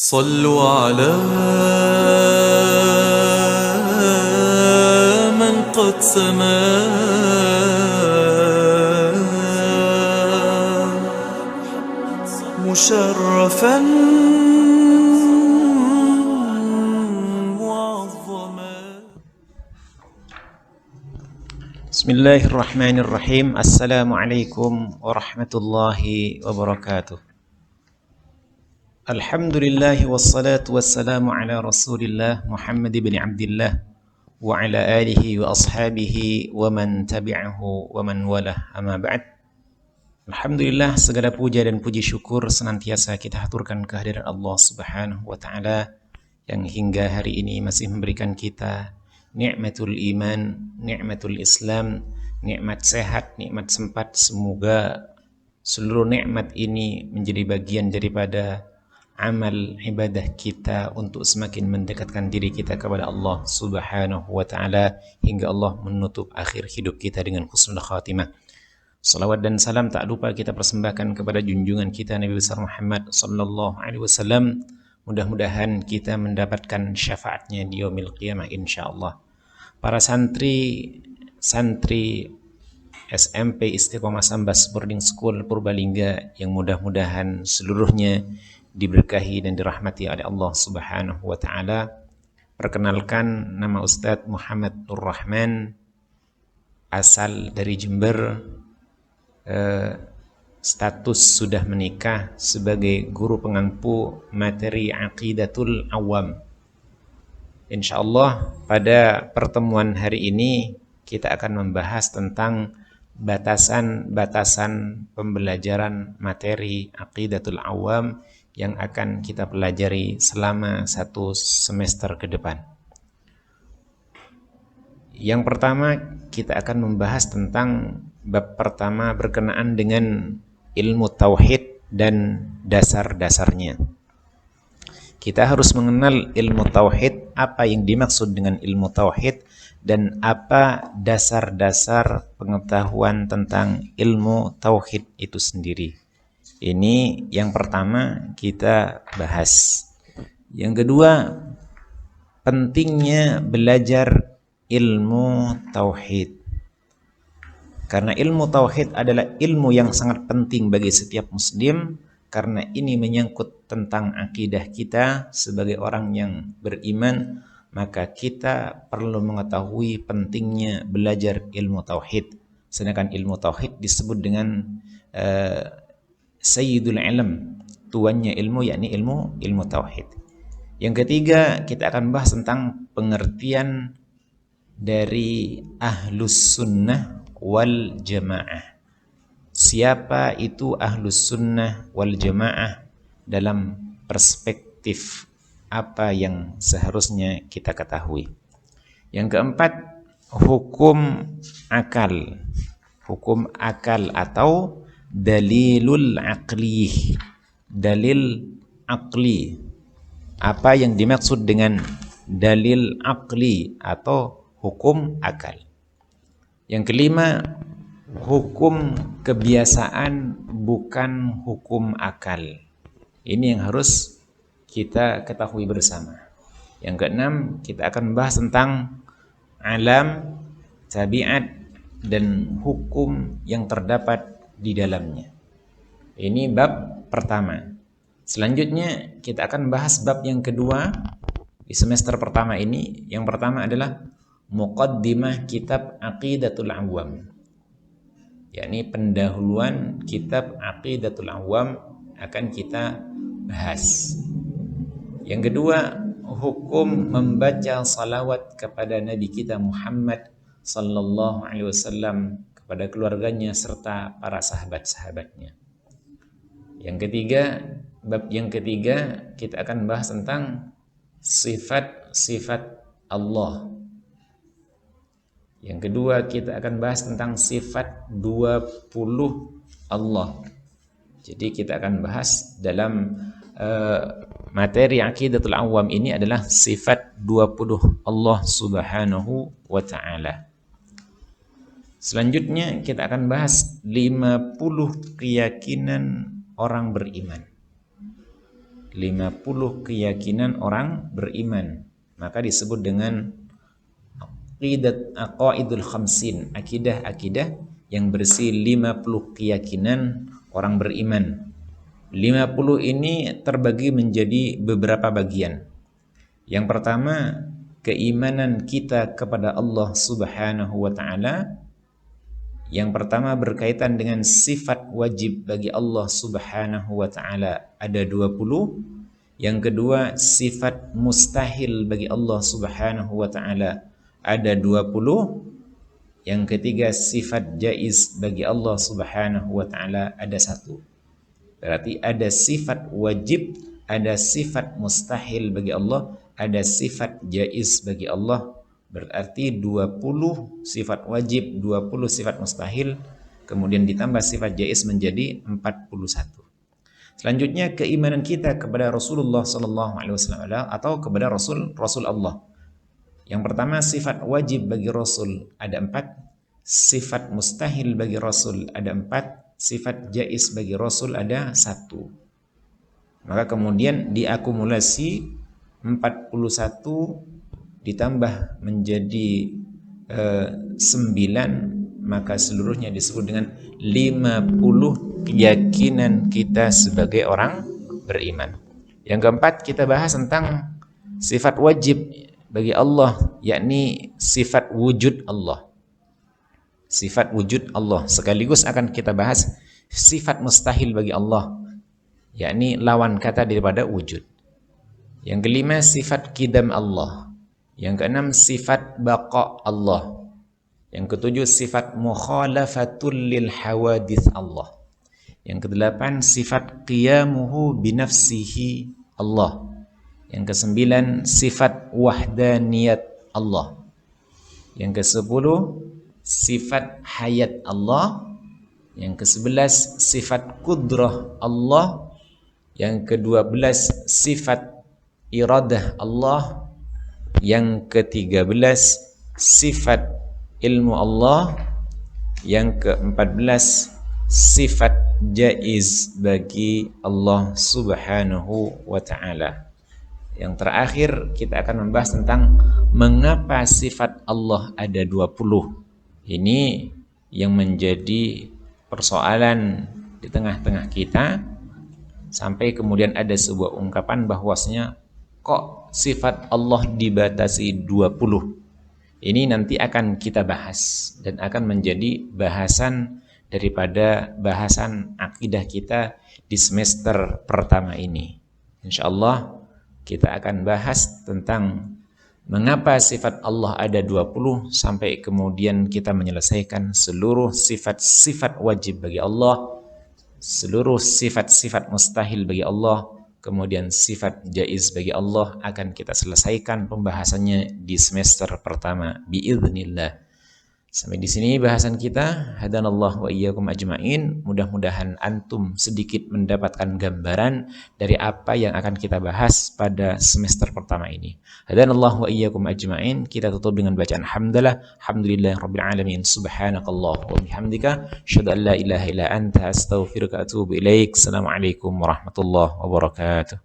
صلوا على من قد سما مشرفا معظما. Bismillahirrahmanirrahim. Assalamualaikum warahmatullahi wabarakatuh. Alhamdulillahi wassalatu wassalamu ala rasulillah Muhammad ibn Abdillah wa ala alihi wa ashabihi wa man tabi'ahu wa man walah, amma ba'd. Alhamdulillah, segala puja dan puji syukur senantiasa kita haturkan kehadiran Allah subhanahu wa ta'ala yang hingga hari ini masih memberikan kita nikmatul iman, nikmatul Islam, nikmat sehat, nikmat sempat. Semoga seluruh nikmat ini menjadi bagian daripada amal ibadah kita untuk semakin mendekatkan diri kita kepada Allah subhanahu wa ta'ala hingga Allah menutup akhir hidup kita dengan husnul khatimah. Salawat dan salam tak lupa kita persembahkan kepada junjungan kita Nabi besar Muhammad sallallahu alaihi wasallam. Mudah-mudahan kita mendapatkan syafaatnya di yaumil qiyamah insyaallah. Para santri SMP Istiqomah Sambas Boarding School Purbalingga yang mudah-mudahan seluruhnya diberkahi dan dirahmati oleh Allah subhanahu wa ta'ala. Perkenalkan, nama Ustadz Muhammad Nur Rahman, asal dari Jember, status sudah menikah sebagai guru pengampu materi Aqidatul Awam. Insyaallah pada pertemuan hari ini kita akan membahas tentang batasan-batasan pembelajaran materi Aqidatul Awam yang akan kita pelajari selama 1 semester ke depan. Yang pertama, kita akan membahas tentang bab pertama berkenaan dengan ilmu tauhid dan dasar-dasarnya. Kita harus mengenal ilmu tauhid, apa yang dimaksud dengan ilmu tauhid, dan apa dasar-dasar pengetahuan tentang ilmu tauhid itu sendiri. Ini yang pertama kita bahas. Yang kedua, pentingnya belajar ilmu tauhid. Karena ilmu tauhid adalah ilmu yang sangat penting bagi setiap muslim, karena ini menyangkut tentang akidah kita sebagai orang yang beriman, maka kita perlu mengetahui pentingnya belajar ilmu tauhid. Sedangkan ilmu tauhid disebut dengan Sayyidul Ilm, tuannya ilmu, yakni ilmu tauhid. Yang ketiga, kita akan bahas tentang pengertian dari Ahlus Sunnah wal Jamaah. Siapa itu Ahlus Sunnah wal Jamaah dalam perspektif apa yang seharusnya kita ketahui. Yang keempat, hukum akal. Hukum akal atau dalilul aqli. Dalil aqli. Apa yang dimaksud dengan dalil aqli atau hukum akal. Yang kelima, hukum kebiasaan bukan hukum akal. Ini yang harus kita ketahui bersama. Yang keenam, kita akan bahas tentang alam, tabiat, dan hukum yang terdapat di dalamnya. Ini bab pertama. Selanjutnya kita akan bahas bab yang kedua di semester pertama ini. Yang pertama adalah Muqaddimah kitab Aqidatul Awam, yakni pendahuluan kitab Aqidatul Awam akan kita bahas. Yang kedua, hukum membaca salawat kepada Nabi kita Muhammad sallallahu alaihi wasallam, kepada keluarganya serta para sahabat-sahabatnya. Yang ketiga, bab yang ketiga kita akan bahas tentang sifat-sifat Allah. Yang kedua, kita akan bahas tentang sifat 20 Allah. Jadi kita akan bahas dalam materi Aqidatul Awam ini adalah sifat 20 Allah subhanahu wa ta'ala. Selanjutnya kita akan bahas 50 keyakinan orang beriman. 50 keyakinan orang beriman. Maka disebut dengan aqaidul khamsin, akidah-akidah yang bersih 50 keyakinan orang beriman. 50 ini terbagi menjadi beberapa bagian. Yang pertama, keimanan kita kepada Allah Subhanahu wa ta'ala. Yang pertama berkaitan dengan sifat wajib bagi Allah Subhanahu wa ta'ala, ada 20. Yang kedua, sifat mustahil bagi Allah Subhanahu wa ta'ala, ada 20. Yang ketiga, sifat jaiz bagi Allah Subhanahu wa ta'ala, ada 1. Berarti ada sifat wajib, ada sifat mustahil bagi Allah, ada sifat jaiz bagi Allah. Berarti 20 sifat wajib, 20 sifat mustahil, kemudian ditambah sifat jaiz menjadi 41. Selanjutnya keimanan kita kepada Rasulullah sallallahu alaihi wasallam atau kepada Rasul Allah. Yang pertama, sifat wajib bagi Rasul ada 4, sifat mustahil bagi Rasul ada 4, sifat jaiz bagi Rasul ada 1. Maka kemudian diakumulasi 41 ditambah menjadi 9, maka seluruhnya disebut dengan 50 keyakinan kita sebagai orang beriman. Yang keempat, kita bahas tentang sifat wajib bagi Allah, yakni sifat wujud Allah. Sifat wujud Allah. Sekaligus akan kita bahas sifat mustahil bagi Allah, yakni lawan kata daripada wujud. Yang kelima, sifat qidam Allah. Yang keenam, sifat baqa Allah. Yang ketujuh, sifat mukhalafatul lil hawadith Allah. Yang kedelapan, sifat qiyamuhu binafsihi Allah. Yang kesembilan, sifat wahdaniyat Allah. Yang kesepuluh, sifat hayat Allah. Yang ke-11, sifat kudrah Allah. Yang ke-12, sifat iradah Allah. Yang ke-13, sifat ilmu Allah. Yang ke-14, sifat jaiz bagi Allah Subhanahu wa ta'ala. Yang terakhir kita akan membahas tentang mengapa sifat Allah ada 20. Ini yang menjadi persoalan di tengah-tengah kita, sampai kemudian ada sebuah ungkapan bahwasanya kok sifat Allah dibatasi 20. Ini nanti akan kita bahas dan akan menjadi bahasan daripada bahasan akidah kita di semester pertama ini. Insyaallah kita akan bahas tentang mengapa sifat Allah ada 20 sampai kemudian kita menyelesaikan seluruh sifat-sifat wajib bagi Allah, seluruh sifat-sifat mustahil bagi Allah, kemudian sifat jaiz bagi Allah akan kita selesaikan pembahasannya di semester pertama biiznillah. Sampai di sini bahasan kita. Hadanallahu wa iyyakum ajmain. Mudah-mudahan antum sedikit mendapatkan gambaran dari apa yang akan kita bahas pada semester pertama ini. Hadanallahu wa iyyakum ajmain. Kita tutup dengan bacaan hamdalah. Alhamdulillahirabbil alamin. Subhanakallah wa bihamdika asyhadu an la ilaha illa anta astaghfiruka wa atubu ilaik. Assalamualaikum warahmatullahi wabarakatuh.